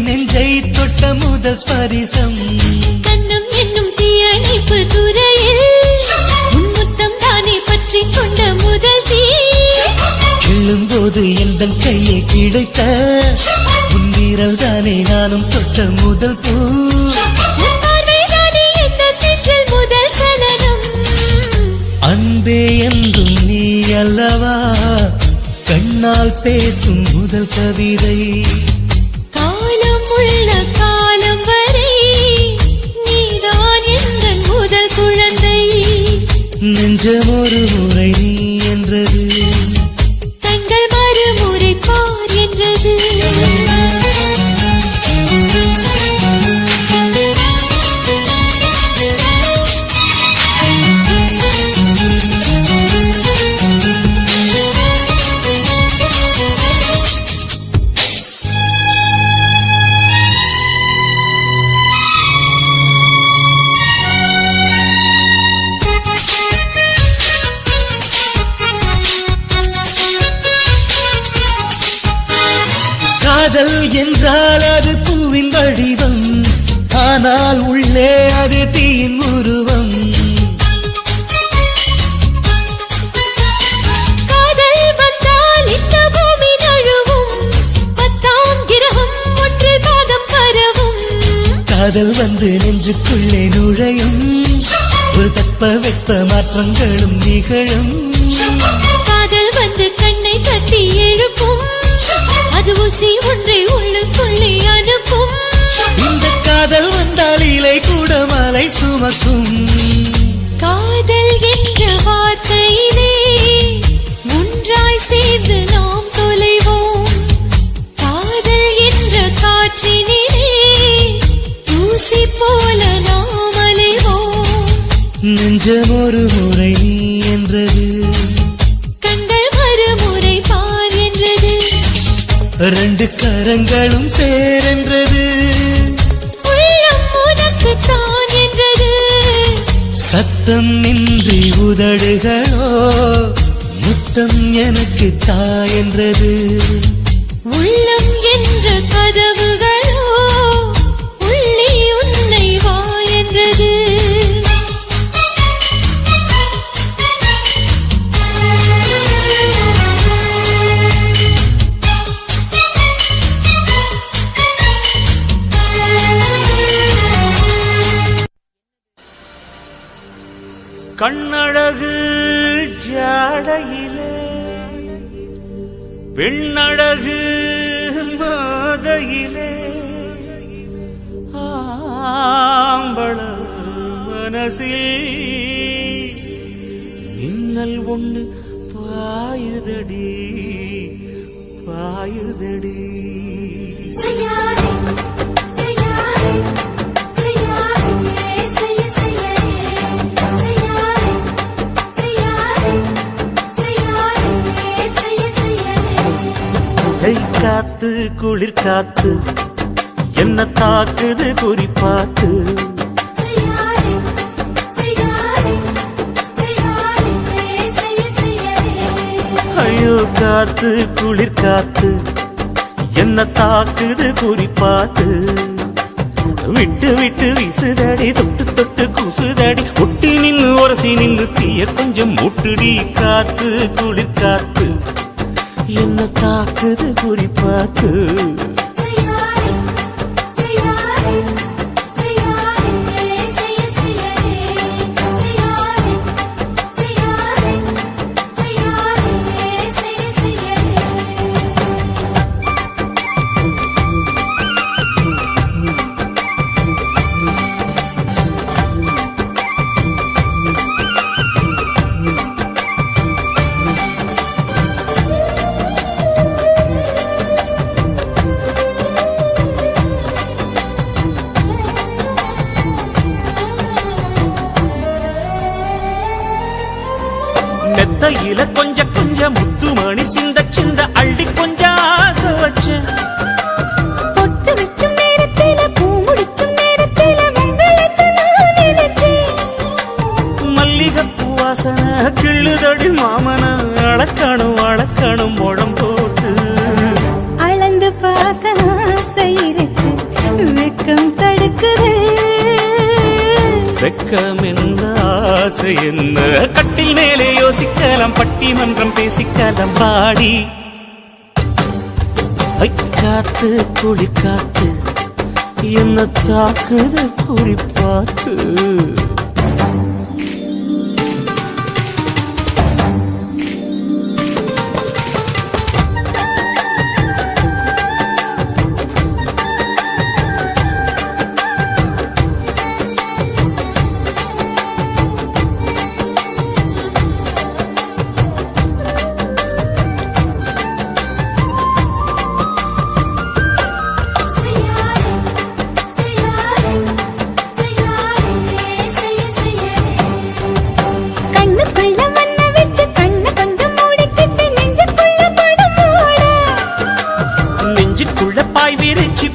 நெஞ்சை தொட்ட முதல் ஸ்பரிசம் கண்ணம் என்னும் தீயணைப்பு துறையில் முன்முத்தம் தானே பற்றி கொண்ட முதல் தீ கிள்ளும் போது எந்த கையில் கிடைத்த முன்வீரல் தானே நானும் தொட்ட முதல் பூ முதல் சலனம் அன்பே என்றும் நீ அல்லவா கண்ணால் பேசும் முதல் கவிதை காலம் உள்ள காலம் வரை நீதான் எந்தன் முதல் குழந்தை நெஞ்சம் ஒரு முறை நீ என்றது கண்கள் மறுமுறை பார் என்றது காதல் என்றால் அது பூவின் வடிவம் ஆனால் உள்ளே அது தீயின் உருவம் காதல் வந்தால் இந்த பூமி நழுவும் 10ஆம் கிரகம் ஒன்று பாதம் பரவும் காதல் வந்து நெஞ்சுக்குள்ளே நுழையும் ஒரு தட்ப வெப்ப மாற்றங்களும் நிகழும் காதல் வந்து கண்ணை தட்டி எழுப்பும் அது ஊசி ஒன்றை உள்ளுக்குள்ளே அனுப்பும் இந்த காதல் வந்தால் இலை கூட மலை சுமக்கும் காதல் என்ற வார்த்தையிலே ஒன்றாய் சேர்ந்து நாம் தொலைவோம் காதல் என்ற காற்றினிலே தூசி போல நாம் அலைவோம் நெஞ்சம் ஒரு முறை நீ என்றது கண்கள் மறுமுறை பார் என்றது ரெண்டு கரங்களும் சேரென்றது உள்ளம் உனக்கு தான் என்றது சத்தம் இன்றி உதடுகளோ முத்தம் எனக்கு தாயென்றது உள்ளம் என்ற கதவுகளோ உள்ளே உன்னை வா என்றது கண்ணழகு ஜாடையிலே பெண்ணழகு மாதையிலே ஆம்பள மனசில் மின்னல் ஒண்ணு பாயுதடி பாயுதடி. காத்து குளிர் காத்து என்ன தாக்குது குறிப்பாத்து. ஐயோ காத்து குளிர் காத்து என்ன தாக்குது குறிப்பாத்து. விட்டு விட்டு வீசுதடி தொட்டு தொட்டு கூசுதடி ஒட்டி நின்னு உரசி நின்னு தீய கொஞ்சம் மூட்டுடி. காத்து குளிர் காத்து என்ன தாக்குது குறிப்பாத்து. மெத்தையில கொஞ்ச கொஞ்ச முத்துமணி சிந்த சிந்த அள்ளி கொஞ்ச ஆசை வச்ச. பொட்டு வைக்கும் நேரத்தில பூ முடிக்கும் நேரத்தில மங்களத்தை நான் நினைச்சேன். மல்லிகைப்பூ வாசனை கிள்ளுதடி மாமன அளக்கணும் அளக்கணும் முழம் போட்டு. அளந்து பார்க்க ஆசை இருக்கு வெக்கம் தடுக்குது. வெக்கம் என்ன ஆசை என்ன கட்டில் மேலே யோசிக்கலாம் பட்டிமன்றம் பேசிக்கலாம் பாடி. காத்து குளிர் காத்து என்ன தாக்குது குறிப்பாத்து.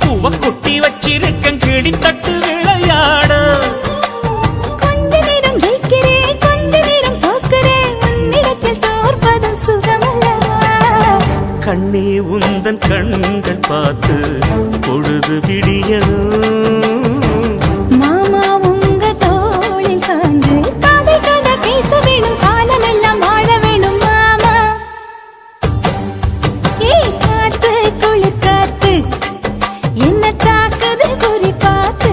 பூவ கொட்டி வச்சிருக்கேன் கிளி தட்டு விளையாட. கொஞ்ச நேரம் ஜெயிக்கிறேன் கொஞ்ச நேரம் தோக்கிறேன் உன்னிடத்தில் தோற்பதும் சுகமல்லவா. கண்ணே உந்தன் கண்கள் பார்த்து பொழுது விடியணும். மாமா உங்க தோளில் சார்ந்து காதல் கதை பேச வேணும் காலமெல்லாம் வாழ வேணும் மாமா. ஏ காத்து குளிர் காத்து என்ன தாக்குது குறிப்பாத்து.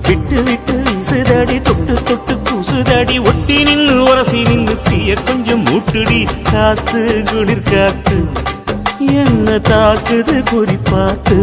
விட்டு விட்டு வீசுதடி தொட்டு தொட்டு கூசுதடி ஒட்டி நின்னு உரசி நின்னு தீய கொஞ்சம் மூட்டுடி. காத்து குளிர் காத்து என்ன தாக்குது குறிப்பாத்து.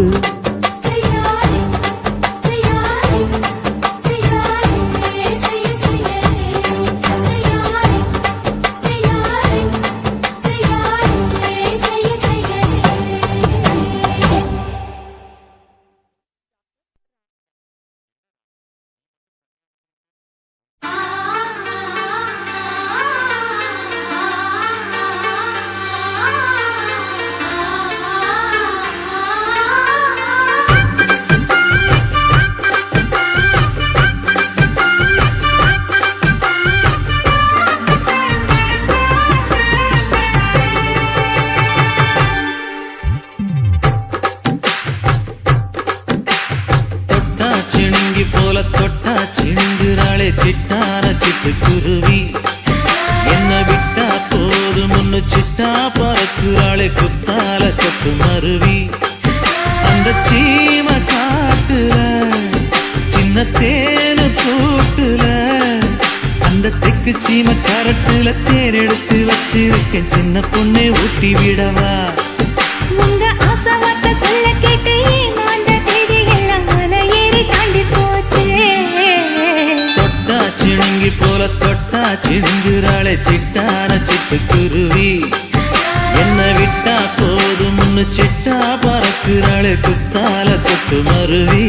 போல தொட்டா சிந்துறாளே சிட்டார சிட்டுக்குருவி. என்ன விட்டா போதும் முன்னு சிட்டா பறக்குறாளே குத்தால கொத்து மருவி. அந்த சீம காட்டுல சின்ன தேனு கூட்டுல அந்த தெக்கு சீம கரட்டுல தேர் எடுத்து வச்சிருக்கேன் சின்ன பொண்ணை ஊட்டி விடவா. உங்க ஆசை வார்த்தை சொல்ல கேட்டு ஏமாந்த தேதி எல்லாம் மலை ஏறி தாண்டி போச்சு. தொட்டா சிணுங்கி போல தொட்டா தொட்டா சிடுங்குறாளே சிட்டான சிட்டுக்குருவி என்ன விட்டா போதும்னு சிட்டா பறக்குறாளே குத்தால கொத்து மருவி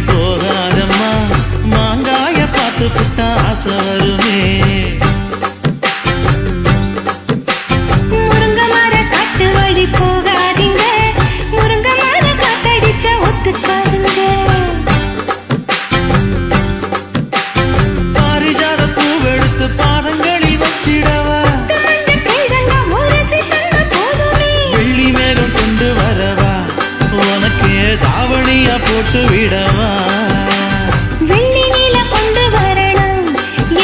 போகாதம்மா மாங்காய பார்த்து புட்டா ஆசை வருமே முருங்க மர காட்டு வழி போகாதீங்க முருங்க மர காத்தடிச்ச ஒத்துக்காதுங்க பாரிஜாத பூவெடுத்து பாதங்களில் வச்சிடவா வெள்ளி மேகம் கொண்டு வரவா உனக்கே தாவணியா போட்டு விடவா வெள்ளி நீல கொண்டு வரணும்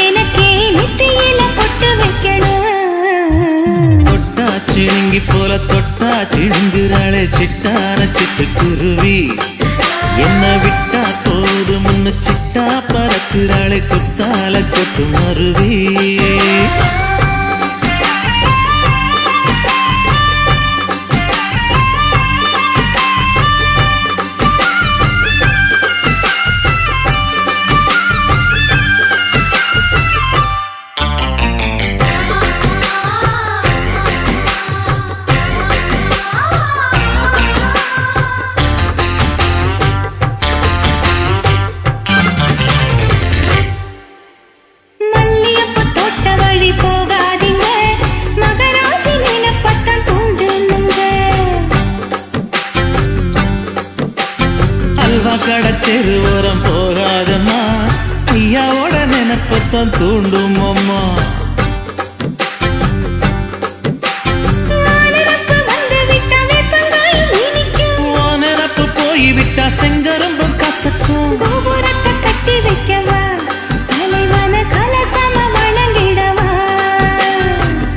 எனக்கே நெத்தியில பொட்டு வைக்கணும் தொட்டா சிணுங்கி போல தொட்டா சிணுங்குறாளே சிட்டான சிட்டுக்குருவி என்ன விட்டா போதும்னு சிட்டா பறக்குறாளே குத்தால கொட்டு மருவி கடத்தெரு ஓரம் போகாதம்மா ஐயாவோட நினைப்பத்தான் தூண்டும் அம்மா நினப்பு போய்விட்டா செங்கரும்பும் கசக்கும் கட்டி வைக்கவா தலைவன கலசம வணங்கிடவா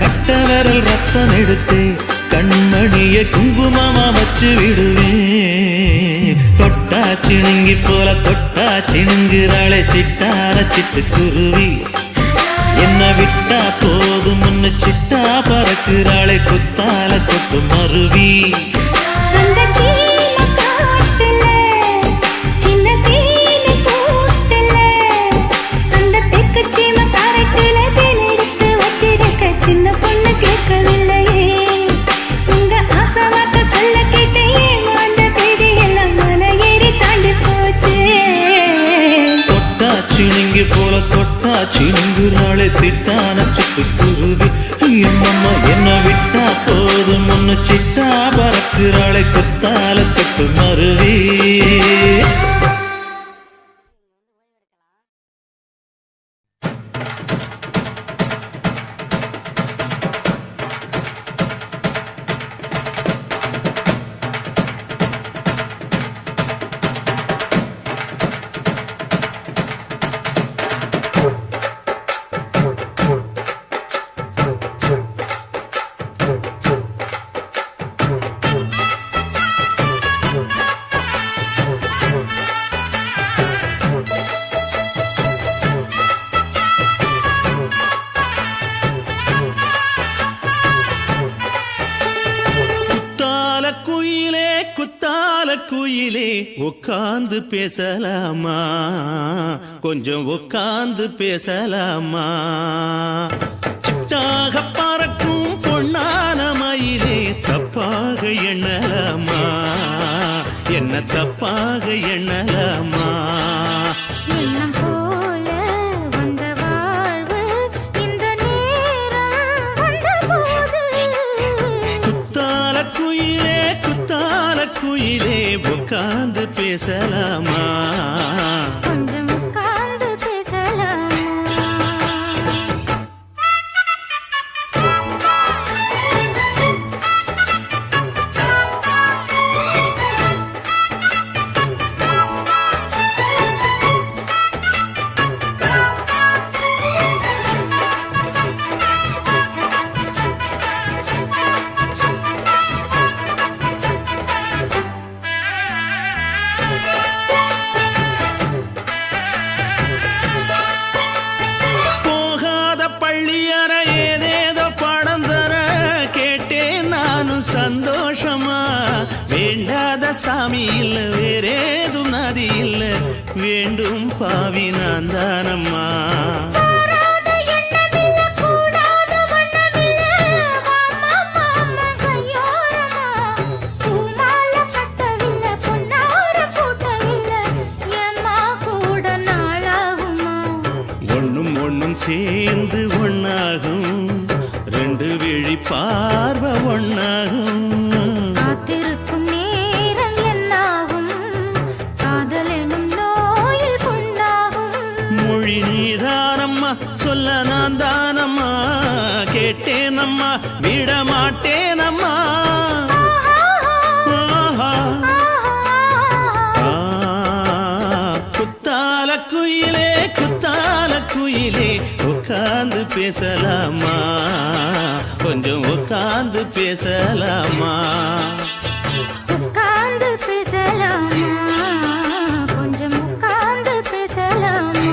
கட்ட விரல் ரத்தம் எடுத்து கண்மணிய குங்குமமா வச்சு விடுவேன் தொட்டா சிணுங்கி போல தொட்டா சிணுங்குறாளே சிட்டான சிட்டுக்குருவி என்ன விட்டா போதும்னு சிட்டா பறக்குறாளே குத்தால கொத்து மருவி அந்த சீன காட்டுல சின்ன தேனி கூட்டுல அந்த தெக்கு சீம காரட்டுல தேன் எடுத்து வச்சிருக்க சின்ன பொண்ணு கேட்கவில்லையே உங்க ஆசை வார்த்தை சொல்ல கேட்டேன் அந்த தேதி எல்லாம் மலை ஏறி தாண்டி போச்சு தொட்டா சிணுங்கி போல தொட்டா சிணுங்குறாளே திட்டான சிட்டுக்குருவி அம்மம்மா என்ன விட்டா போதும்னு சிட்டா பறக்குறாளே குத்தால கொட்டு மருவி குயிலே உட்கார்ந்து பேசலாமா கொஞ்சம் உட்கார்ந்து பேசலாமா சிட்டாக பறக்கும் பொன்னான மயிலே தப்பாக எண்ணலாமா என்ன தப்பாக எண்ணலாமா எண்ணம் போல வந்த வாழ்வு இந்த நேரம் வந்தபோது குத்தால குயிலே உட்கார்ந்து பேசலாமா கொஞ்சம் உட்கார்ந்து பேசலாமா சாமி இல்ல வேறேதும் நதி இல்ல வேண்டும் பாவி நான் தானம்மா மாறாத எண்ணமில்ல, கூடாத வண்ணமில்ல, வாம்மா மாமா கையோரமா. பூமால கட்டவில்ல, பொன்னார கூட்டவில்ல, ஏம்மா கூட நாளாகுமா? ஒண்ணும் ஒண்ணும் சேர்ந்து ஒண்ணாகும் ரெண்டு விழி பார்வை ஒண்ணாகும் காத்திருக்கும் நேரம் என்னாகும்? காதல் எனும் நோயில் புண்ணாகும். மொழி நீதானம்மா சொல்ல நான் தானம்மா கேட்டேனம்மா விட மாட்டேனம்மா ஆஹா. ஆ, குத்தால குயிலே குத்தால குயிலே உட்கார்ந்து பேசலாமா கொஞ்சம் உட்கார்ந்து பேசலாமா உட்கார்ந்து பேசலாமா? கொஞ்சம் உட்கார்ந்து பேசலாமா?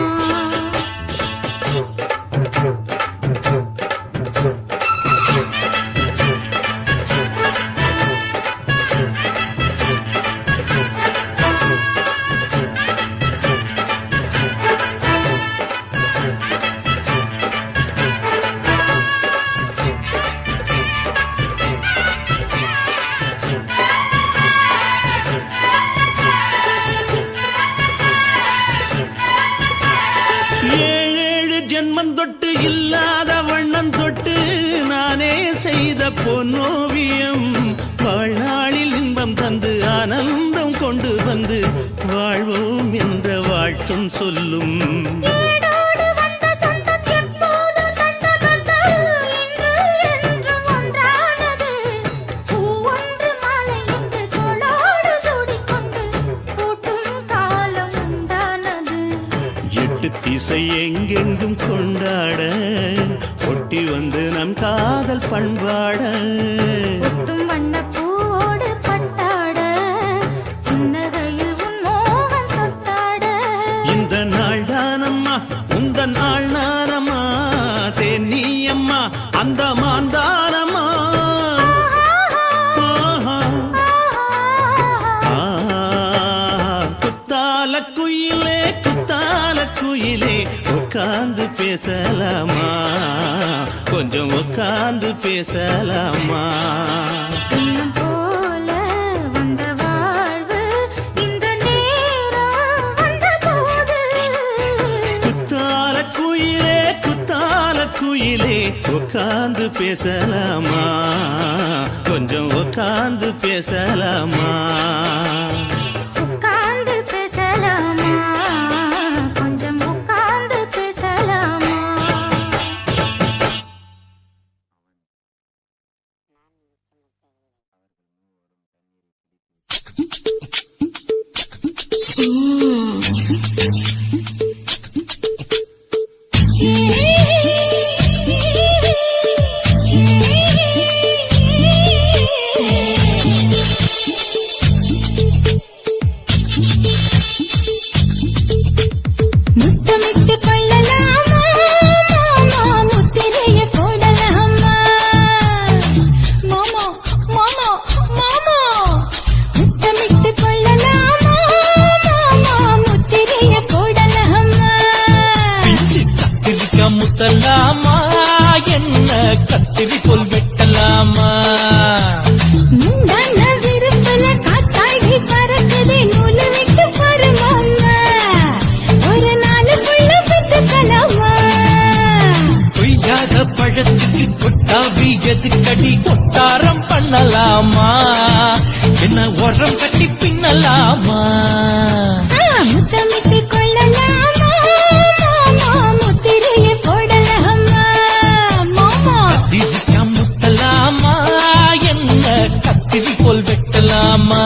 ஏழேழு ஜென்மம் தொட்டு இல்லாத வண்ணம் தொட்டு நானே செய்த பொன்னோவியம் வாழ்நாளில் இன்பம் தந்து ஆனந்தம் கொண்டு வந்து வாழ்வோம் என்ற வாழ்த்தும் சொல்லும் ஏடோடு வந்த சொந்தம் எப்போதும் தந்த பந்தம் இன்று என்றும் ஒன்றானது. பூ ஒன்று மாலை என்று தோளோடு சூடிக்கொண்டு பூட்டும் காலம் உண்டானது. எட்டு திசை எங்கெங்கும் கொண்டாட ஒட்டி வந்து நம் காதல் பண்பாட ஒட்டும் வண்ணப் பூவோடு பட்டாட, புன்னகையில் உன் மோகம் தொட்டாட. இந்த நாள் தானம்மா உந்த நாள் நானம்மா தேனியம்மா அந்த மாந்தானம்மா ஆஹா. ஆ, குத்தால குயிலே உட்கார்ந்து பேசலாமா கொஞ்சம் உட்கார்ந்து பேசலாமா இன்னும் போல வந்த வாழ்வு இந்த நேரம் வந்தபோது. குத்தால குயிலே உட்கார்ந்து பேசலாமா கொஞ்சம் உட்கார்ந்து பேசலாமா உட்கார்ந்து பேசலாமா? கொஞ்சம் உட்கார்ந்து பேசலாமா? முத்தமிட்டு கொள்ளலாமா? மாமா முத்திரைய போடலாமா? மாமா மாமா மாமா முத்தமிட்டு கொள்ளலாமா? மாமா முத்திரைய போடலாமா? பிஞ்சு கத்திரிக்கா முத்தலாமா என்ன கத்திரி போல் வெட்டலாமா முந்தான விருப்பல காத்தாடி பறக்குது நூலு விட்டு பாரு மாமா. ஒரு நாளுக்குள்ள பெத்துக்கலாமா? பொய்யாத பழத்துக்கு கொட்டாவி எதுக்கடி கொட்டாரம் பண்ணலாமா என்ன உரம் கட்டி பின்னலாமா முத்தமிட்டு கொள்ளலாமா? மாமா முத்திரைய போடலாமா? மாமா கத்திரிக்கா முத்தலாமா என்ன கத்திரி போல் வெட்டலாமா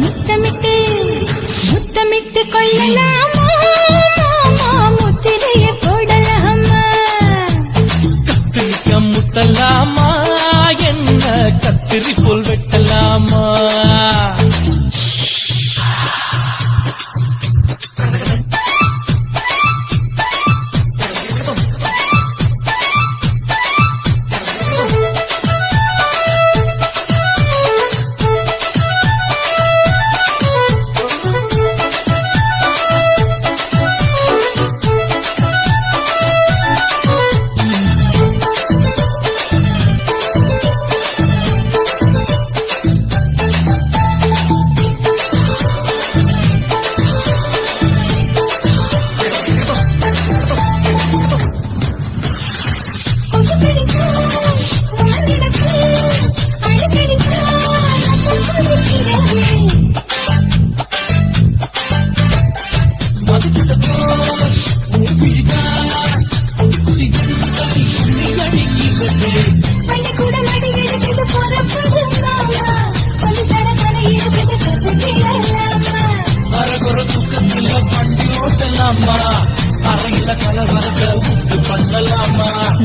முத்தமிட்டு முத்தமிட்டு கொள்ளலாமா முத்திரையை போடலாமா கத்திரிக்க முத்தலாமா என்ன கத்திரி போல் வெட்டலாமா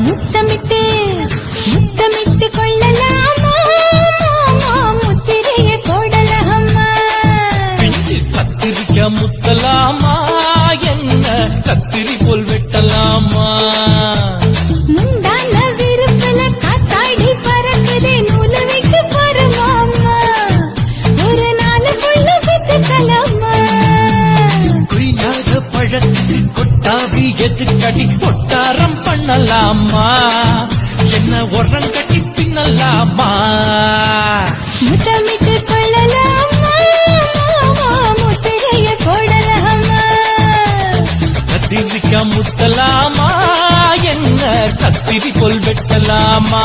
முத்தமிட்டு முத்தமிட்டு கொள்ளலாமா முத்திரையை போடலாமா கத்திரிக்க முத்தலாமா என்ன கத்திரி போல் வெட்டலாமா முந்தான விருப்பல காத்தாடி பறக்குதே நூலை விட்டு பரமாமா ஒரு நாளுக்குள்ள வித்துக்கலாமா கொய்யாத பழத்துக்கு கொட்டாவி எதுக்கடி கொட்டாரம் பண்ணலாமா என்ன உரம் கட்டி பின்னலாமா முத்தமிட்டு கொள்ளலாமா முத்திரையை போடலாமா கத்திரிக்க முத்தலாமா என்ன கத்திரி போல் வெட்டலாமா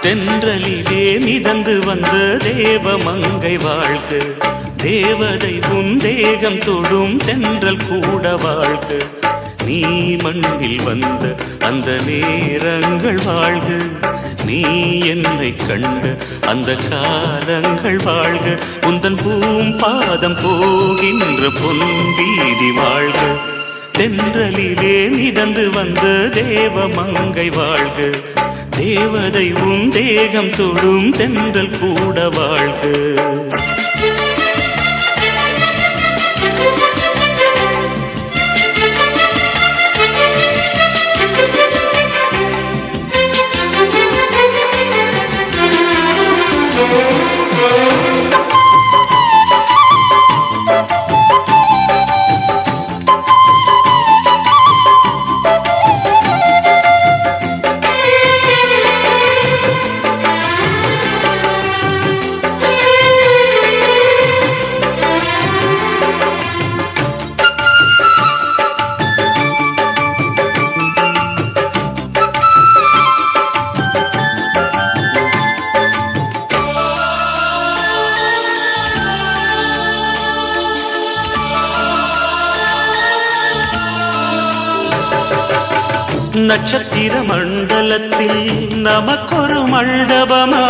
தென்றலிலே மிதந்து வந்த தேவமங்கை வாழ்க தேவதை உன் தேகம் தொடும் தென்றல் கூட வாழ்க நீ மண்ணில் வந்த அந்த நேரங்கள் வாழ்க நீ என்னை கண்ட அந்த காலங்கள் வாழ்க உந்தன் பூம்பாதம் போகின்ற பொன்வீதி வாழ்க தென்றலிலே மிதந்து வந்த தேவமங்கை வாழ்க தேவதை உன் தேகம் தொடும் தென்றல் கூட வாழ்க நட்சத்திர மண்டலத்தில் நமக்கொரு மண்டபமா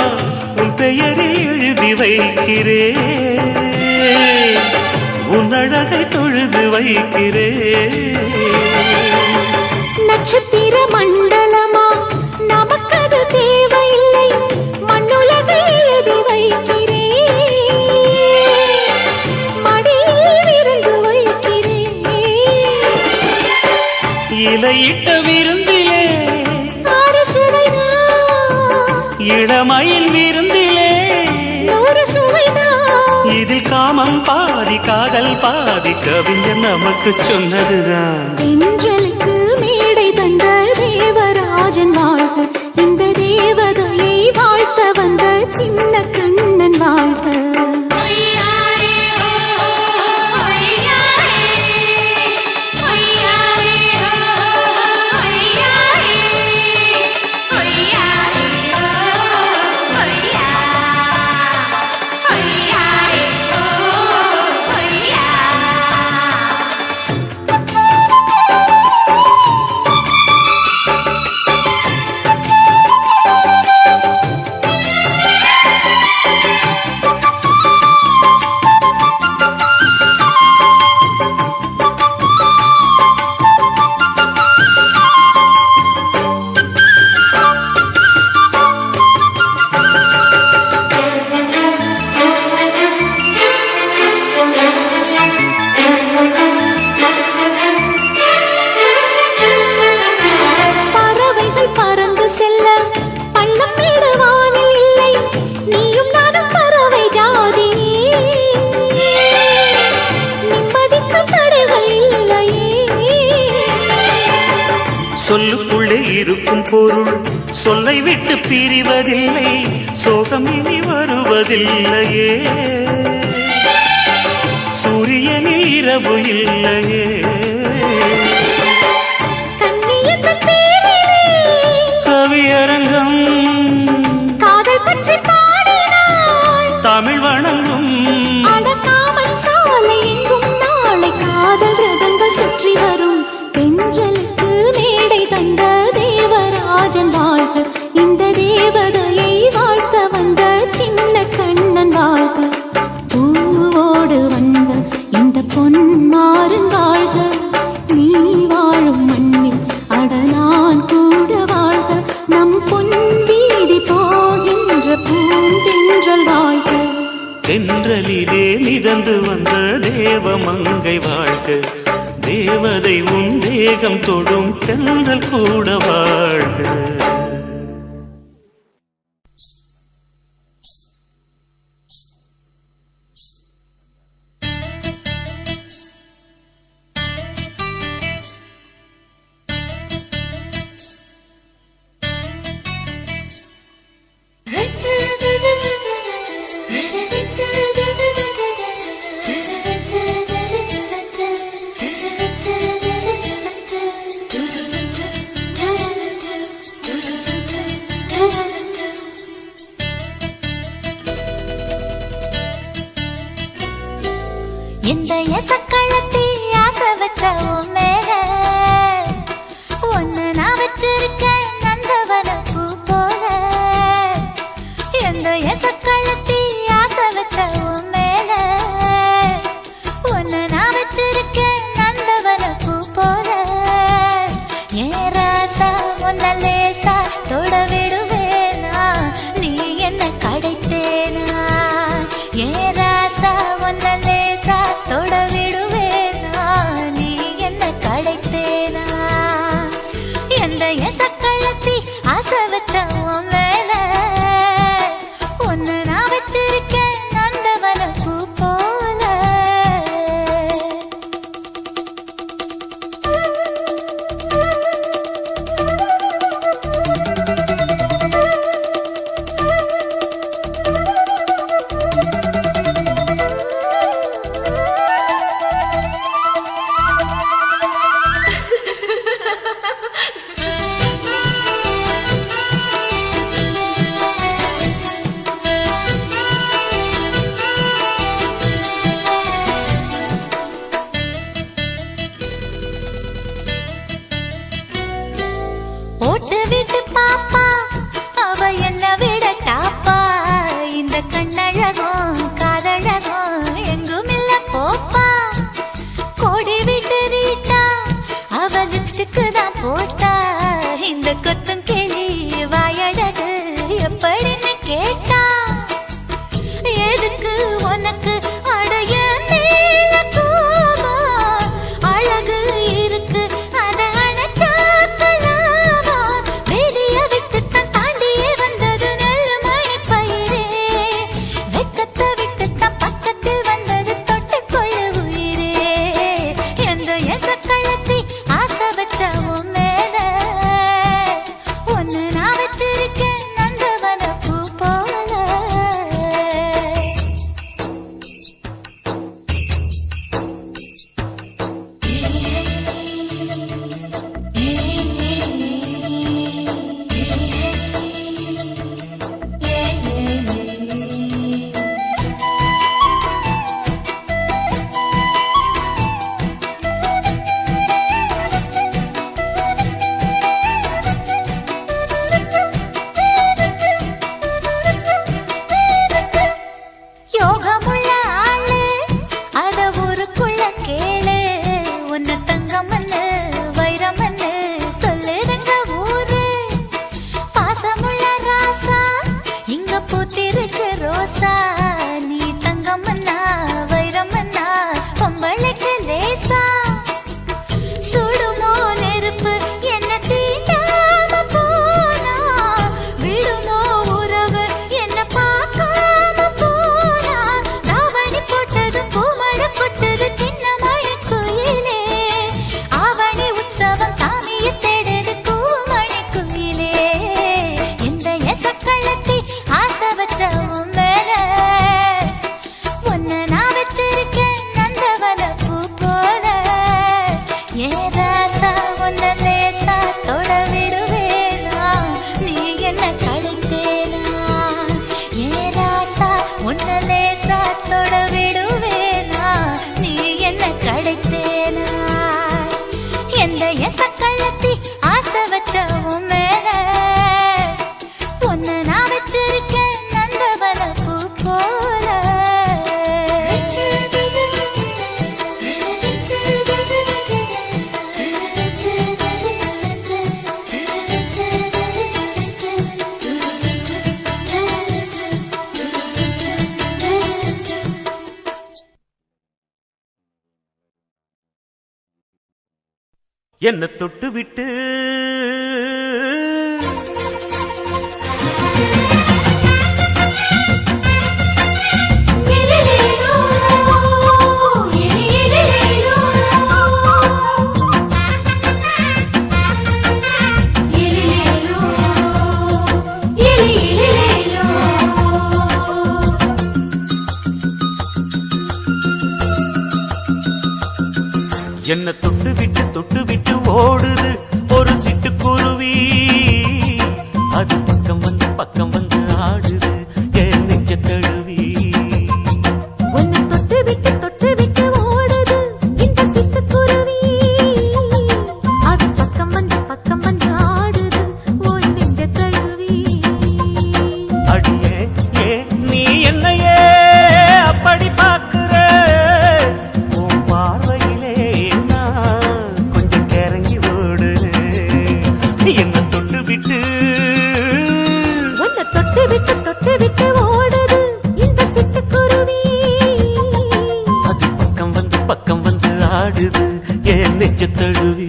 உன் பெயரில் எழுதி வைக்கிறேன் உன் அழகை தொழுது வைக்கிறேன் நட்சத்திர மண்டலமா நமக்கது தேவையில்லை மண்ணுலகை எழுதி வைக்கிறேன் மடியில் இருந்து வைக்கிறேன் இலையிட்ட விருந்திலே சுவைதான் இளமையில் விருந்திலே நூறு சுவைதான் இதில் காமம் பாதி காதல் பாதி கவிஞர் நமக்கு சொன்னதுதான். தென்றலுக்கு மேடை தந்த தேவராஜன் வாழ்க, இந்த தேவதையை வாழ்த்த வந்த சின்ன கண்ணன் வாழ்க. சொல்லுக்குள்ளே இருக்கும் பொருள் சொல்லை விட்டு பிரிவதில்லை, சோகம் இனி வருவதில்லையே, சூரியனில் இரவு இல்லையே. கவியரங்கம் காதல் பற்றி பாடினாள், தமிழ் வணங்கும் அடக்காமல் சாலை எங்கும் நாளை காதல் ரதங்கள் சுற்றி வரும். தென்றலுக்கு மேடை தந்த தேவராஜன் வாழ்க, இந்த தேவதையை வாழ்த்த வந்த சின்ன கண்ணன் வாழ்க. பூவோடு வந்த இந்த பொன்மாறன் வாழ்க, நீ வாழும் மண்ணில் அட நான் கூட வாழ்க. நம் பொன் வீதி போகின்ற பூந்தென்றல் வாழ்க. தென்றலிலே மிதந்து வந்த தேவமங்கை வாழ்க, தேவதை உன் தேகம் தொடும் தென்றல் கூட வாழ்க. இந்த எசக்களத்தி ஆசை வச்ச மேல ஒன்னு நான் வச்சிருக்கேன் நந்தவன பூ போல. இந்த எசக்களத்தி ஆசை வச்ச மேல ஒன்னு நான் வச்சிருக்கேன் நந்தவன பூ போல. ஏன் ராசா ஒன்ன லேசா தொட விடுவேனா, நீ என்ன கடைத்தேனா. ஏன் ராசா ஒன்ன லேசா தொட விடுவேனா, நீ என்ன கடைத்தேனா. எந்த எசக்களத்தி ஆசை வச்ச மேல ஒன்னு நான் வச்சிருக்கேன் நந்தவன பூ போல. ஓட்டு விட்டு பாப்பா அவ என்ன விட டாப்பா. இந்த கண்ணழகும் காதழகும் எங்கும் இல்ல போப்பா. கோடி விட்டு ரீட்டா அவ லிப்ஸ்டிக்கு தான் போட்டா. இந்த கொத்தும் கிளி வாயழகு எப்படின்னு கேட்டா. எதுக்கு உனக்கு அடைய மேல கோவா, அழகு இருக்கு அத அணைச்சாக்கலாமா. வெளிய விட்டுத்தான் தாண்டியே வந்தது நெல் மணி பயிரே, வெக்கத்தை விட்டுத்தான் பக்கத்தில் தங்கமன்னு வைரமன்னு சொல்லுதுங்க ஊரு. பாசமுள்ள ராசா இங்க பூத்திருக்கு ரோசா. நீ தங்கமன்னா வைரமன்னா பொம்பளைக்கு லேசா. சுடுமோ நெருப்பு என்ன தீண்டாம போனா, விடுமோ உறவு என்ன பார்க்காம போனா. தாவணி போட்டது பூமழை கொட்டது சின்ன மழை குயிலே. ஆவணி உற்சவம் சாமியை தேடுது பூமணி குயிலே. இந்த எசக்களத்தி ஆசை வச்ச உன் மேல உன்னை நான் வச்சிருக்கேன் நந்தவன பூ போல. ஏ ராசா உன்னை லேசா தொட விடுவேனா, நீ என்ன கடைத்தேனா. ஏ ராசா உன்னை லேசா தொட விடுவேனா, நீ என்ன கடைத்தேனா. எந்த எசக்களத்தி ஆசை வச்ச உன் மேல உன்னை நான் வச்சிருக்கேன் நந்தவன பூ போல. என்ன தொட்டு விட்டு என்ன தொட்டு விட்டு ஓடுது ஒரு சிட்டுக்குருவி. அது பக்கம் வந்து ஆடுது என் நெஞ்ச தழுவி. உன்னை தொட்டு விட்டு ஓடுது இந்த சிட்டுக்குருவி. அது பக்கம் வந்து ஆடுது உன் நெஞ்ச தழுவி. அடியே ஏன் நீ என்னையே அப்படி பார்க்கிற? உன் பார்வையிலே நான் கொஞ்சம் கிறங்கி ஓடு. என்ன தொட்டு விட்டு உன்னை தொட்டு விட்டு ஓடுது இந்த சிட்டுக்குருவி. அது பக்கம் வந்து ஆடுது என் நெஞ்ச தழுவி.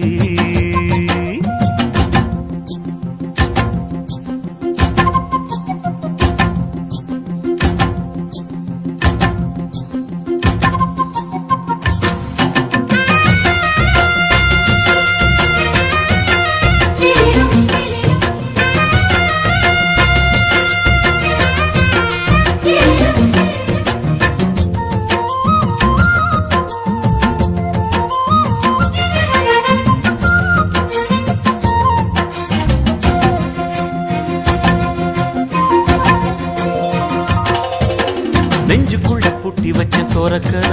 நெஞ்சுக்குள்ள பூட்டி வச்ச தோரக்கல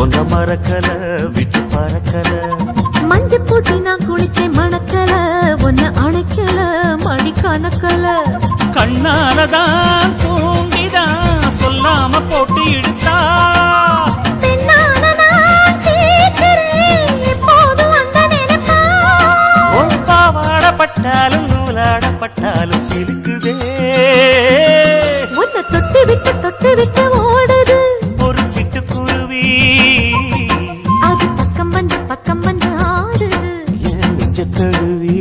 ஒன்ன மறக்கல விட்டு பறக்கல. மஞ்ச பூசி நான் குளிச்சேன் மணக்கல உன்னை அணைக்கல மணி கணக்கல. கண்ணாலதான் தூண்டிதான் சொல்லாம போட்டு இழுத்தா. பெண்ணான நான் கேட்கிறேன் எப்போதும் அந்த நினைப்பா. உன் பாவாடப்பட்டாலும் நூலாடப்பட்டாலும் சிலுக்குதே. உன்னை தொட்டு விட்டு ஓடுது ஒரு சிட்டுக்குருவி. அது பக்கம் வந்து ஆடுது என் நெஞ்ச தழுவி.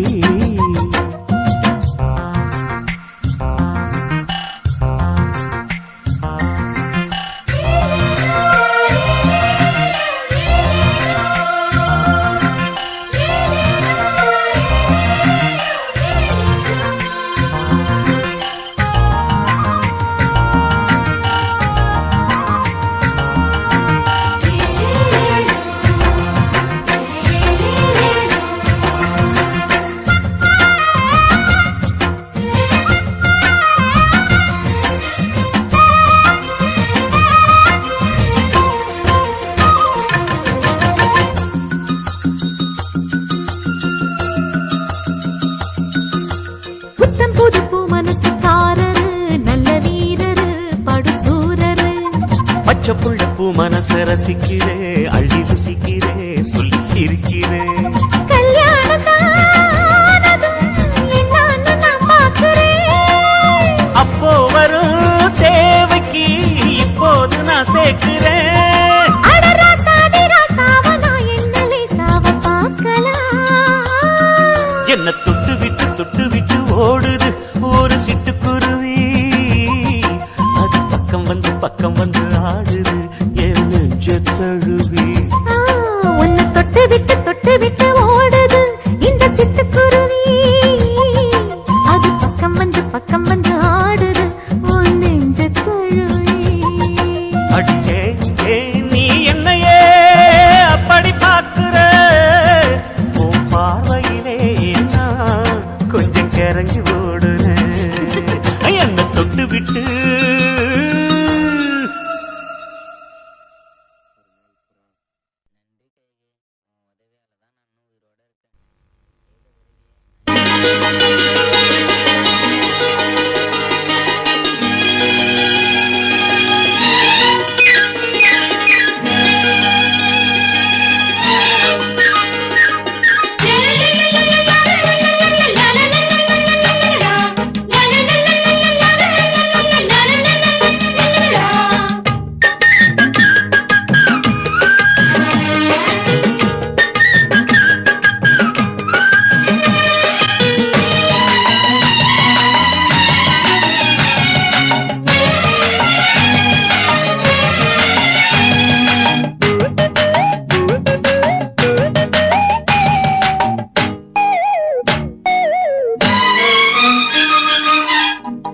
பச்சை புள்ள பூ மனச ரசிக்கிறே அள்ளி ருசிக்கிறே சொல்லி சிரிக்கிறே.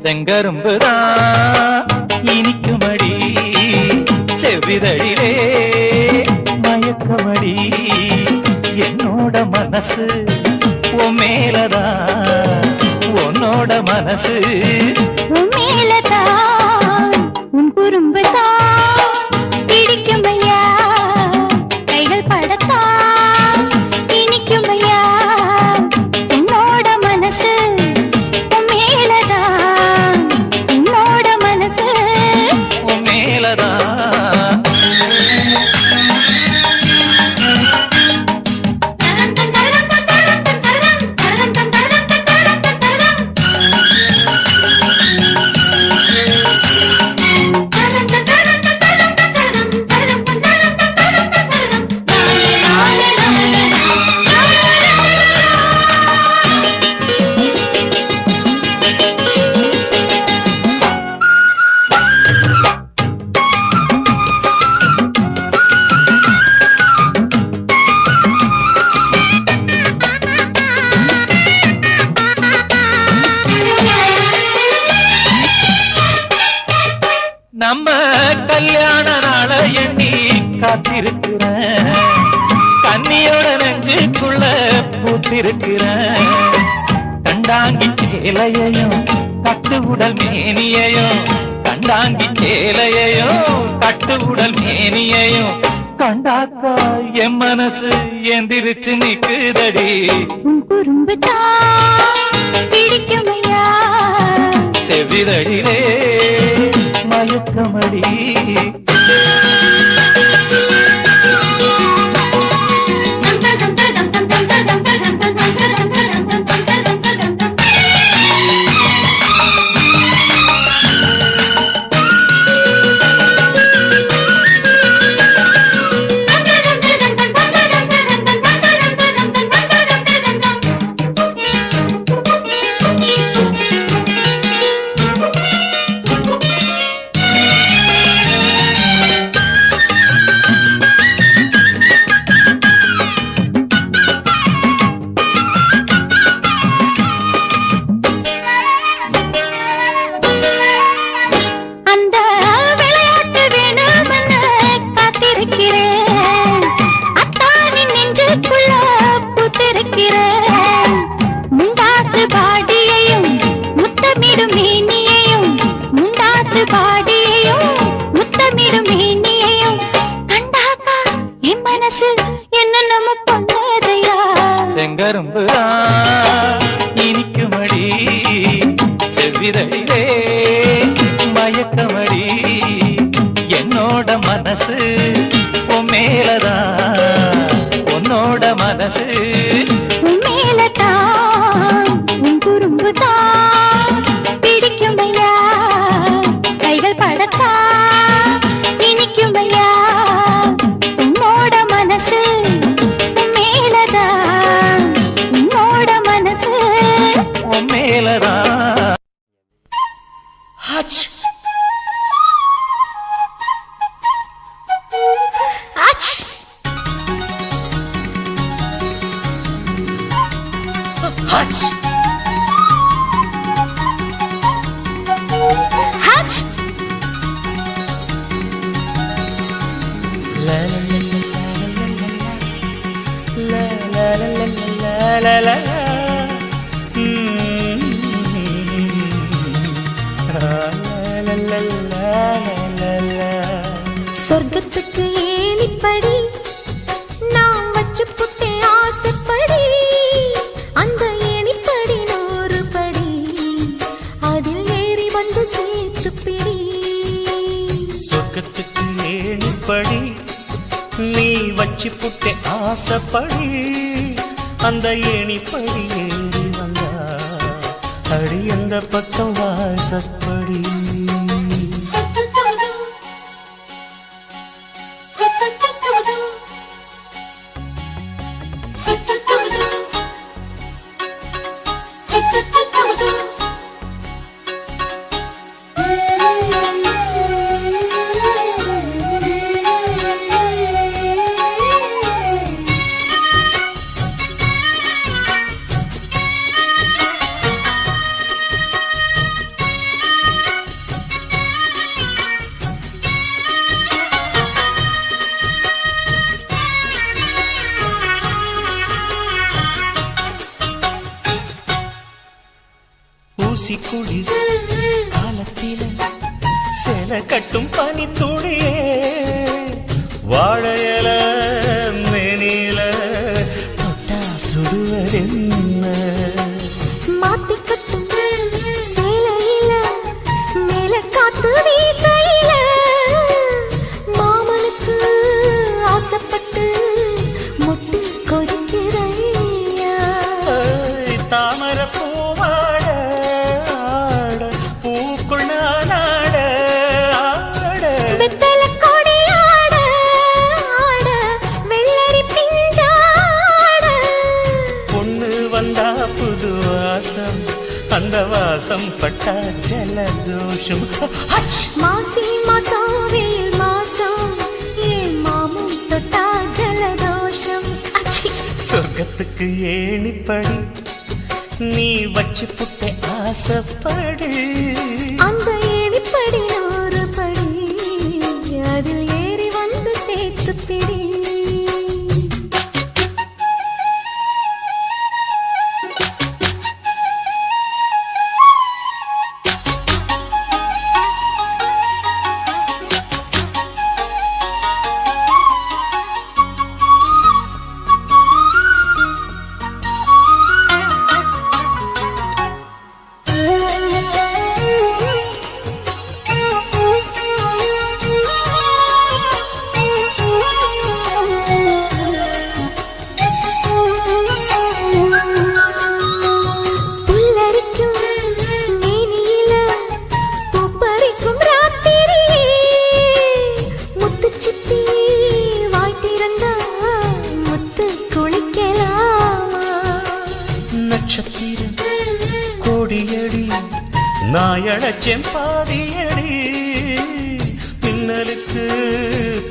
செங்கரும்புதான் இனிக்குமடி செவ்விதழிலே மயக்கமடி என்னோட மனசு உன் மேலதான் உன்னோட மனசு உன் மேலதான் உன் குறும்புதான் பிடிக்குமையா கைகள் படத்தான் இனிக்குமையா உன்னோட மனசு உன் மேலதான் உன்னோட மனசு உன் மேலதான் நம்ம கல்யாண நாள எண்ணி காத்திருக்கிறேன் கன்னியோட நெஞ்சுக்குள்ள பூத்திருக்கிறேன் கண்டாங்கி சேலையையும் கட்டு உடல் மேனியையும் கண்டாங்கி சேலையையும் கட்டு உடல் மேனியையும் கண்டாக்கா என் மனசு எந்திரிச்சு நிக்குதடி உன் குறும்புதான் பிடிக்குமையா செவ்விதழிலே மயக்கமடி அந்த விளையாட்டு வேணும்னு காத்திருக்கிறேன் அத்தானின் நெஞ்சுக்குள்ள பூத்திருக்கிறேன் முண்டாசு பாடியையும் முத்தமிடும் மேனியையும் முண்டாசு பாடியையும் முத்தமிடும் மேனியையும் கண்டாக்கா என் மனசு என்ன நம்ம பண்ணதையா செங்கரும்புதான் இனிக்குமடி செவ்விதழிலே மயக்கமடி என்னோட மனசு உன் மேலதான் உன்னோட மனசு உன் மேலதான் உன் குறும்புதான் பிடிக்குமையா கைகள் படத்தான் இனிக்குமையா உன்னோட மனசு உன் மேலதான் உன்னோட மனசு உன் மேலதான் ஆச் ஹச் ஆச் சொர்க்கத்துக்கு ஏணிப்படி நான் வச்சு புட்டே ஆசைப்படி அந்த ஏணிப்படி 100 படி அதில் ஏறி வந்து சேர்த்து பிடி சொர்க்கத்துக்கு ஏணிப்படி நீ வச்சு புட்டே ஆசைப்படி அந்த ஏணிப்படி ஏறி வந்தா அடி அந்த பக்கம் வாசப்படி ஊசி குளிர் காலத்தில சேல கட்டும் பனி துளியே வாழையல மேனில தொட்டா சுடுவதென்ன மாத்தி கட்டும் சேலையில மேல காத்து வீசையில மாமனுக்கு ஆசைப்பட்டு முட்டு கொதிக்கிறையா தாமர பூவாட பூக்குள் நானாட ஆட வெத்தல கொடியாட ஆட வெள்ளரி பிஞ்சாட பொண்ணு வந்தா புது வாசம் அந்த வாசம் பட்டா ஜலதோஷம் மாசி மாசம் வெயில் மாசம் ஏன் மாமன் தொட்டா ஜலதோஷம் அச்சி சொர்க்கத்துக்கு ஏணிப்படி நீ வச்சு புட்டை ஆசைப்படு அந்த ஏணிப்படி 100 படி அதில் ஏறி வந்து சேர்த்து பிடி புல்லரிக்கும் மேனியில பூப்பறிக்கும் ராத்திரியே முத்து சிப்பி வாய் திறந்தா முத்து குளிக்கலாமா நட்சத்திரம் கோடியடி நாயடச்சேன் பாதியடி மின்னலுக்கு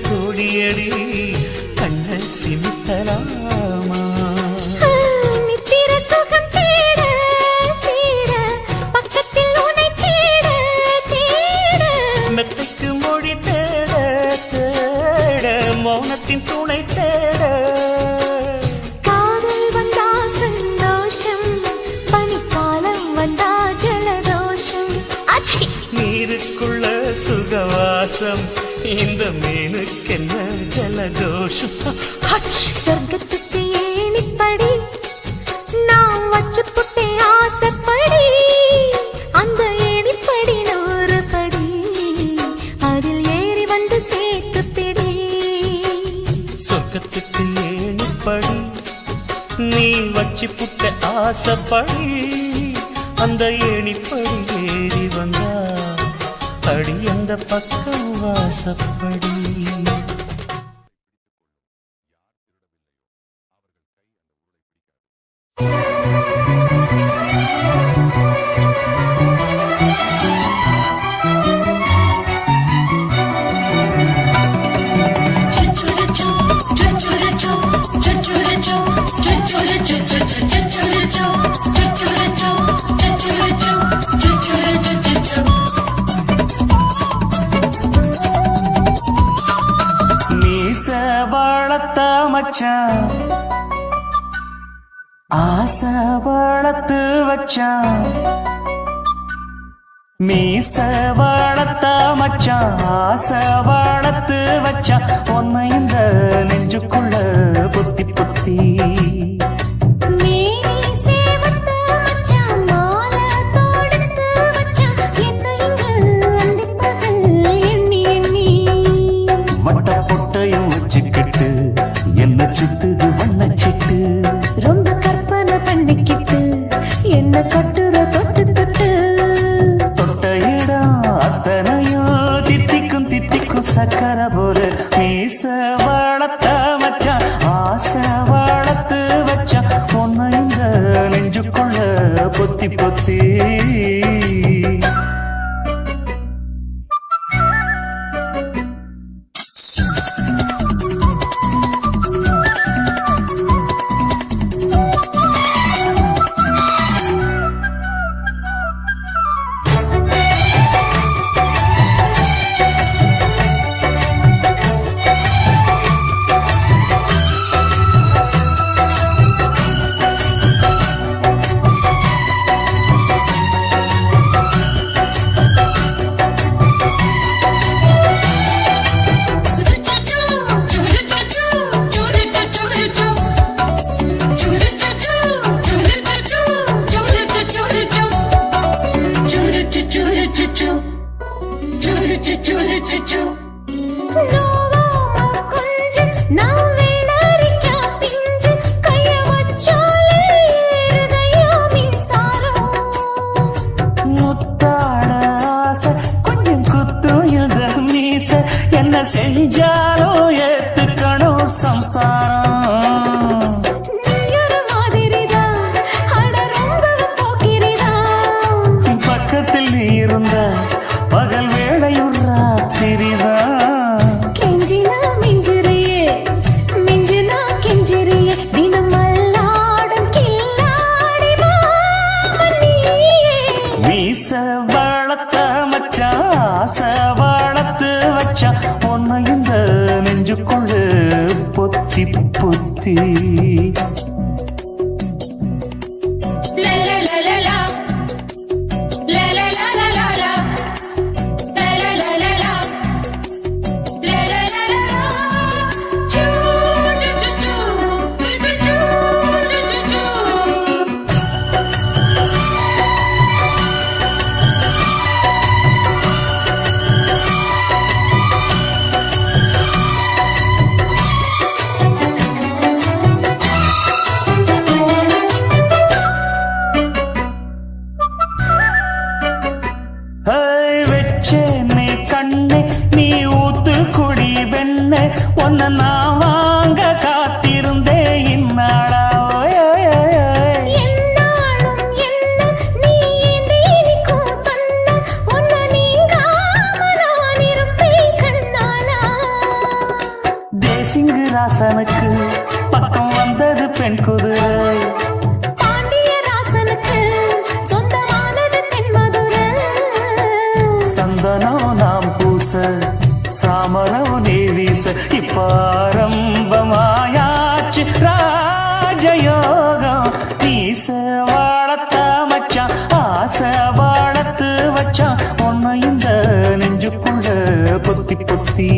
கோடியடி கண்ண சிமித்தலாமா நித்திர சுகம் தேட தேட பக்கத்தில் உன்னை தேட தேட மெத்தைக்கு மொழி தேட தேட மௌனத்தின் துணை தேட காதல் வந்தா சந்தோஷம் பனிக்காலம் வந்தா ஜலதோஷம் அச்சி நீருக்குள்ள சுகவாசம் இந்த மீனுக்கென்ன ஜலதோஷம் சொர்க்கத்துக்கு ஏணிப்படி நான் வச்சு புட்டே ஆசைப்படி அந்த ஏணிப்படி 100 படி அதில் ஏறி வந்து சேர்த்து பிடி சொர்க்கத்துக்கு ஏணிப்படி நீ வச்சு புட்ட ஆசைப்படி அந்த ஏணிப்படி ஏறி வந்தா அடி அந்த பக்கம் வாசப்படி மீச வளர்த்த மச்சான் ஆசை வளர்த்து வச்சான் மீச வளர்த்த மச்சான் ஆசை வளர்த்து வச்சான் உன்னை இந்த நெஞ்சுக்குள்ள புத்தி புத்தி மேனி சேவத்த மச்சான் மாலை தொடுத்து வச்சான் என்னை இங்கு அந்திப்பகல் எண்ணி எண்ணி வட்ட பொட்டையும் வச்சுக்கிட்டு என்ன சுத்துது வண்ணச்சிட்டு ரொம்ப கற்பனை பண்ணிக்கிட்டு என்ன கட்டுற தொட்டு தொட்டு தொட்ட இடம் அத்தனையும் தித்திக்கும் தித்திக்கும் சக்கரை போல மீச வளர்த்த மச்சான் ஆசை வளர்த்து வெச்சேனே கண்ணே நீ ஊத்து குடி வெண்ணே ஒன்ன நான் வாங்க காத்திருந்தே இந்நாளா என்னாலும் என்ன நீ தேவிக்கும் தந்த உன்னை நீங்காம நான் இருப்பேன் கண்ணாலா. தேசிங்கு ராசனுக்கு பக்கம் வந்தது பெண் குதிரை பாண்டிய ராசனுக்கு சொந்தமானது தென்மதுரை. சந்தனம் நாம் பூச சாமரம் நீ வீச இப்ப ஆரம்பமாயாச்சு ராஜயோகம். நீச வாழத்த மச்சான் ஆசை வாழத்து வச்சான் உன்னை இந்த நெஞ்சுக்குள்ள பொத்தி பொத்தி.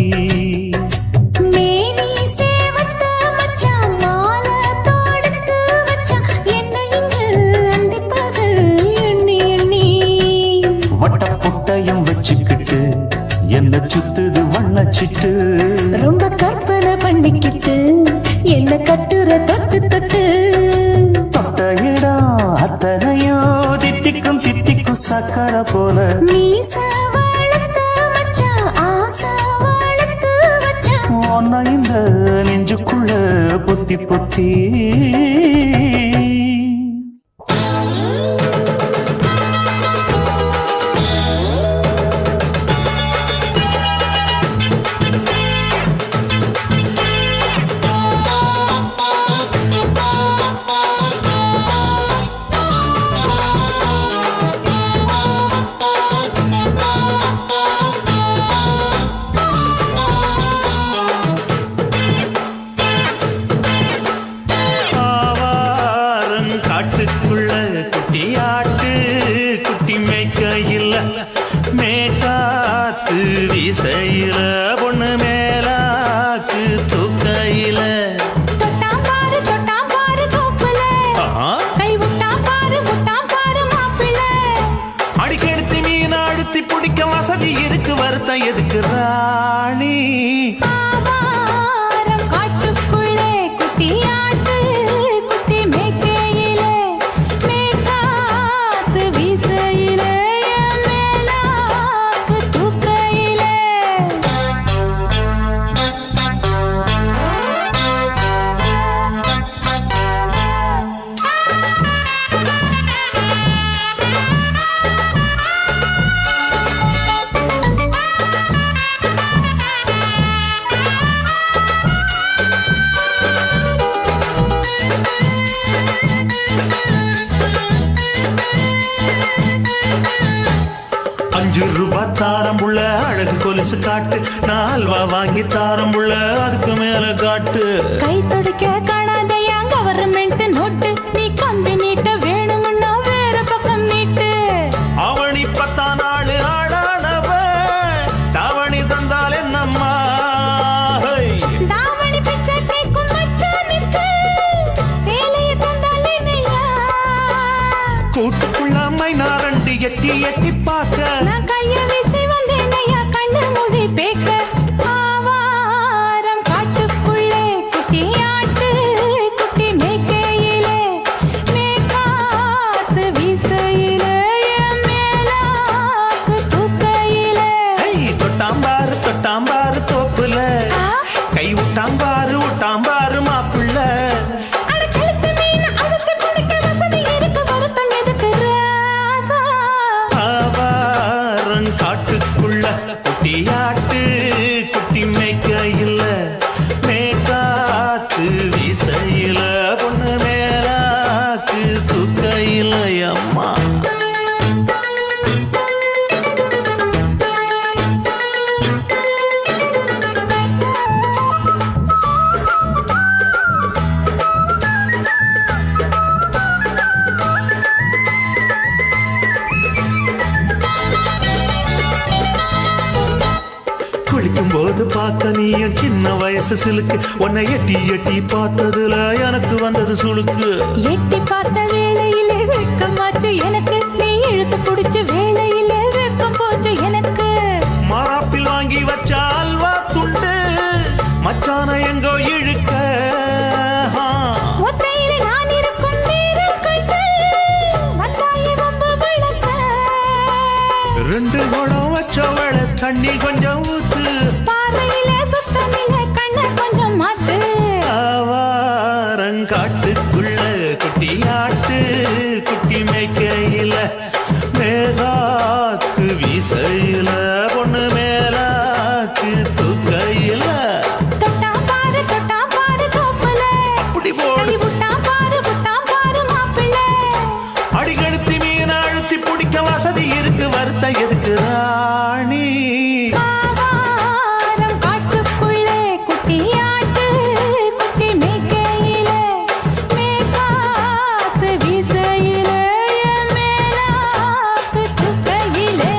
மேனி சேவத்த மச்சான் மாலை தொடுத்து வச்சான் என்னை இங்கு அந்திப்பகல் எண்ணி எண்ணி. வட்ட புட்டையும் வச்சுக்கிட்டு என்ன சுத்துது வண்ணச்சிட்டு. ரொம்ப கற்பனை பண்ணிக்கிட்டு என்ன கட்டுற தொட்டு தொட்டு. தொட்ட இடம் அத்தனையோ தித்திக்கும் தித்திக்கும் சக்கரை போல. மீச வளர்த்த மச்சான் ஆசை வளர்த்து வச்சான் உன்னை இந்த நெஞ்சுக்குள்ள பொத்தி பொத்தி. காட்டுக்குள்ள குட்டியாட்டு குட்டி மேய்க்கையில் மேற்காத்து வீசையில பொண்ணு மேலாக்கு தூக்கையில. தொட்டாம் பாரு தோப்புல கை விட்டாம் பாரு மாப்பிள்ள. அடிக்கெடுத்து மீன் அழுத்தி பிடிக்க வசதி இருக்கு வருத்தம் எதுக்கு ராணி. ஆவாரம் காட்டுக்குள்ளே குட்டியாட்டு குட்டி மேய்க்கையிலே மேற்காத்து வீசையிலே மேலாக்கு தூக்கையிலே. ₹5 தாரம்புள்ள அழகு கொலுசு காட்டு. 4 வாங்கி தாரம்புள்ள அதுக்கு மேல காட்டு. கை தொடுக்க காணாதையா கவர்மெண்ட் நோட்டு. நீ கம்பி நீட்ட வேணும்னா வேற பக்கம் நீட்டு. அவனி 10 நாள் ஆடானவ தாவணி தந்தால் என்னம்மா. தாவணி பிச்சை கேக்கும் மச்சானுக்கு சேலையை தந்தாலே நையா. கூட்டுக்குள்ள மைனாரண்டு எட்டி எட்டி பார்க்க நான் கைய வீசி வந்தேன் ஐயா கண்ணு மொழி பேக்க. ஆவாரம் காட்டுக்குள்ளே குட்டியாட்டு குட்டி மேய்க்கையிலே மேற்கா நீயும் சின்ன வயசு சிலுக்கு உன்னை எட்டி எட்டி பார்த்ததுல எனக்கு வந்தது சுளுக்கு எட்டி பார்த்த வேளையிலே வெட்கமாச்சு எனக்கு நீ இழுத்து பிடிச்ச வேளையிலே வெட்கம் போச்சு எனக்கு மாறாப்பில் வாங்கி வச்ச அல்வா துண்டு மச்சான எங்கோ இழுக்க ஒத்தையிலே நான் இருக்கும் நேரம் கண்டு வந்தாயே வம்பு விளக்க ரெண்டு குடம் வச்சவள தண்ணி கொஞ்சம் ஊத்து பார்வையிலே சுத்தமில்லை கண்ண கொஞ்சம் மாத்து ஆவாரங்காட்டுக்குள்ள குட்டி ஆட்டு குட்டி மேய்க்கையில மேகாத்து வீசையில பொண்ணு மேலாக்கு தூக்கையில தொட்டா பாரு தோப்புல அப்படி போடு விட்டா பாரு மாப்பிள்ளை அடிக்கழுத்தி மீன் அழுத்தி பிடிக்க வசதி இருக்கு வருத்த எதுக்கு ராணி ஆவாரம் காட்டுக்குள்ளே குட்டியாட்டு குட்டி மேய்க்கையில மேகாத்து வீசையில மேலாக்கு தூக்கையிலே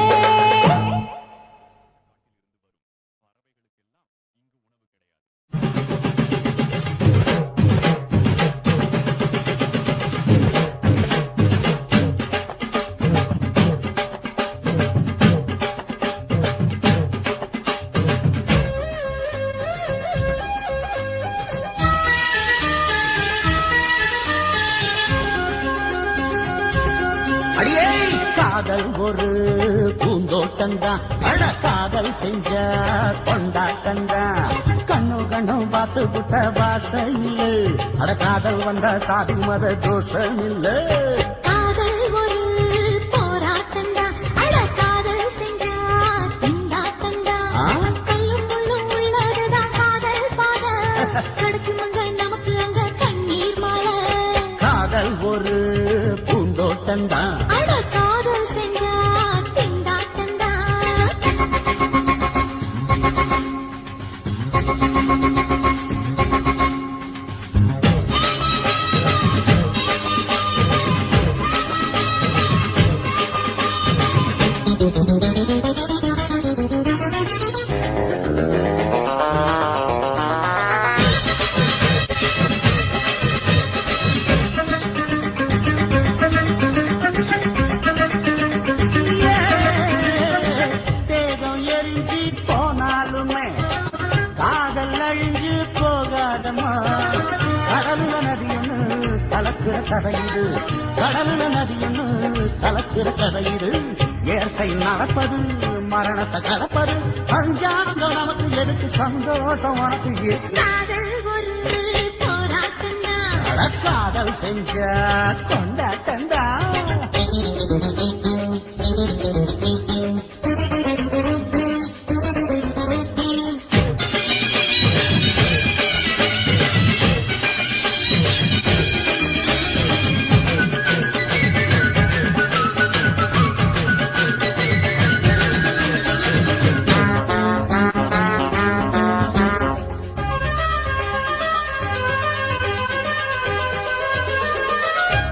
காதல் ஒரு பூந்தோட்டந்தான் அட காதல் செஞ்ச கொண்டாட்டந்தான் கண்ணு கண்ணும் பார்த்து புட்ட வாசையில் அட காதல் வந்த சாதி மத தோஷம் இல்ல காதல் ஒரு போராட்டந்தா அட காதல் செஞ்சா திண்டாட்டந்தா கல்லும் முள்ளும் உள்ளதுதான் காதல் பாத கிடைக்கும் அங்க நமக்கு அங்க கண்ணீர் மாலை காதல் ஒரு பூந்தோட்டந்தான் அட காதல் செஞ்சா திண்டாட்டந்தா தேகம் எரிஞ்சு போனாலுமே காதல் அழிஞ்சு போகாதம்மா கடலுல நதியொன்னு கலக்கிற கதையுது கடலுல நதியொன்னு கலக்கிற கதையுது இயற்கை நடப்பது மரணத்தை கலப்பது பஞ்சாங்கம் நமக்கு எதுக்கு சந்தோஷம் உனக்கு எதுக்கு? காதல் ஒரு போராட்டந்தா அட காதல் செஞ்ச கொண்டாட்டந்தா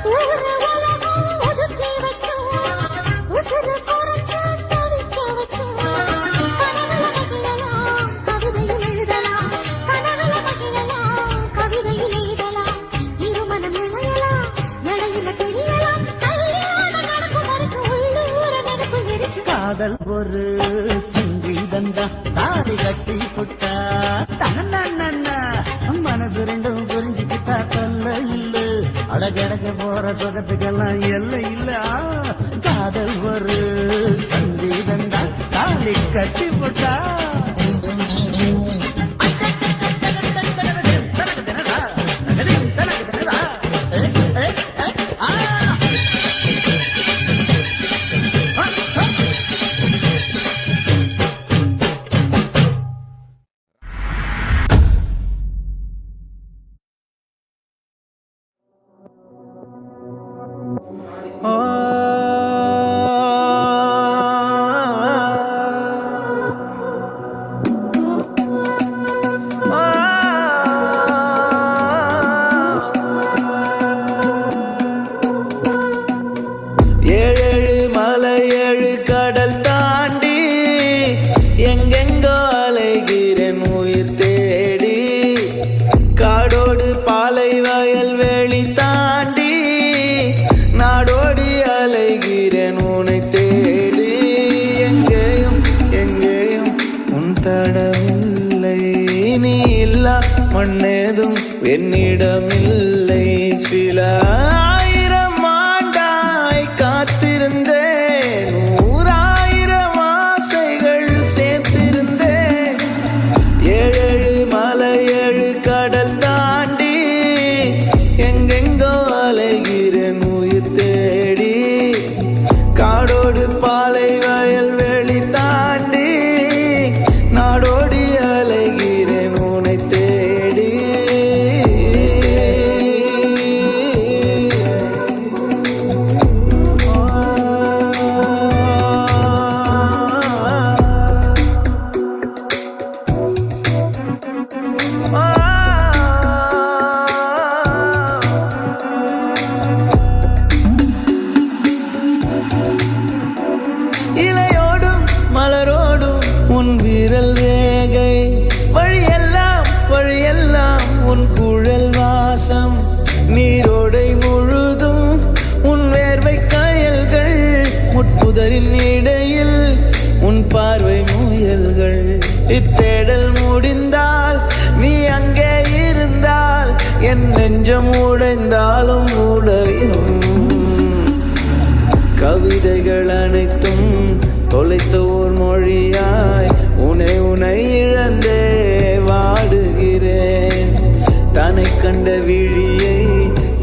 ஊரு உலகம் ஒதுக்கி வைக்கும் உசுறு குறைச்சு தவிக்க வைக்கும் கனவுல மகிழலாம் கவிதையில் எழுதலாம் கனவுல மகிழலாம் கவிதையில் எழுதலாம் இருமனம் இணையலாம் இடையில தெரியலாம் கல்யாணம் நடக்கும் வரைக்கும் உள்ளூர நினைப்பு இருக்கு காதல் ஒரு சங்கீதந்தா தாடி கட்டி புட்டா தன்னா மனசு ரெண்டும் புரிஞ்சுக்கிட்டா தொல்ல இல்ல அடகடக போற சுகத்துக்கெல்லாம் எல்லை இல்ல காதல் ஒரு சங்கீதந்தா தாடி கட்டி புட்டா சில 1000 ஆண்டாய் காத்திருந்தேன் 100,000 ஆசைகள் சேர்த்திருந்தேன் 7 மலை 7 கடல் தாண்டி எங்கெங்கோ அலைகிறேன் உயிர் தேடி காடோடு பாலை வயல் வெளி தாண்டி நாடோடி அலைகிறேன் உன்னை தேடி இலையோடும் மலரோடும் உன் விரல் ரேகை வழியெல்லாம் உன் குழல் வாசம் நீரோடை முழுதும் உன் வேர்வை காயல்கள் முட்புதரின் இடையில் உன் பார்வை முயல்கள் இத்தேடல் முடிந்தால் நீ அங்கே இருந்தால் என் நெஞ்சம் உடைந்தாலும் உடையும் கவிதைகள் அனைத்தும் தொலைத்த ஓர் மொழியாய் உனை இழந்தே வாடுகிறேன் தன்னை கண்ட விழியை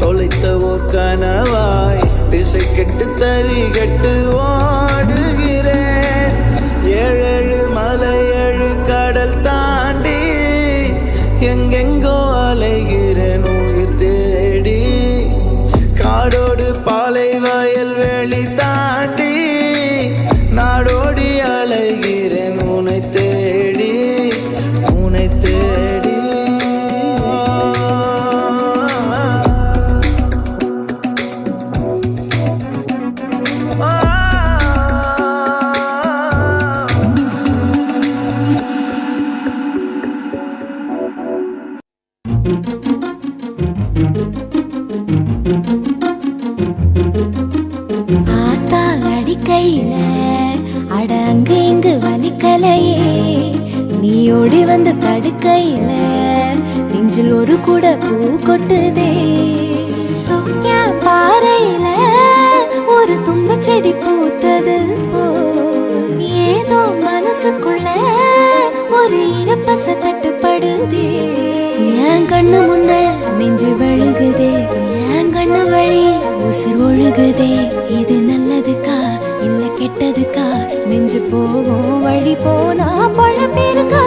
தொலைத்த ஓர் கனவாய் திசை கெட்டு தறி கெட்டு ஓடுகிறேன் 7 மலை 7 கடல் தாண்டி எங்கெங்கோ அலைகிறேன் உயிர் தேடி காடோடு பாலை வயல் வெளி தாண்டி நாடோடி அலைகிறேன் உன்னை தேடி உன்னை தேடி ஆத்தா அடிக்கையில அட அங்கு இங்கு வலிக்கலையே நீ ஓடி வந்து தடுக்கையில நெஞ்சில் ஒரு கூட பூ கொட்டுதே சுக்கியா பாறையில ஒரு தும்ப செடி பூத்தது போல் ஏதோ மனசுக்குள்ள ஒரு இறப்பச தட்டுப்படுதே என் கண்ணு முன்ன நெஞ்சு வழுகுதே என் கண்ணு வழி உசிர் ஒழுகுதே இது நல்லதுக்கா இல்ல கெட்டதுக்கா நெஞ்சு போகும் வழி போனா பழ பேருக்கா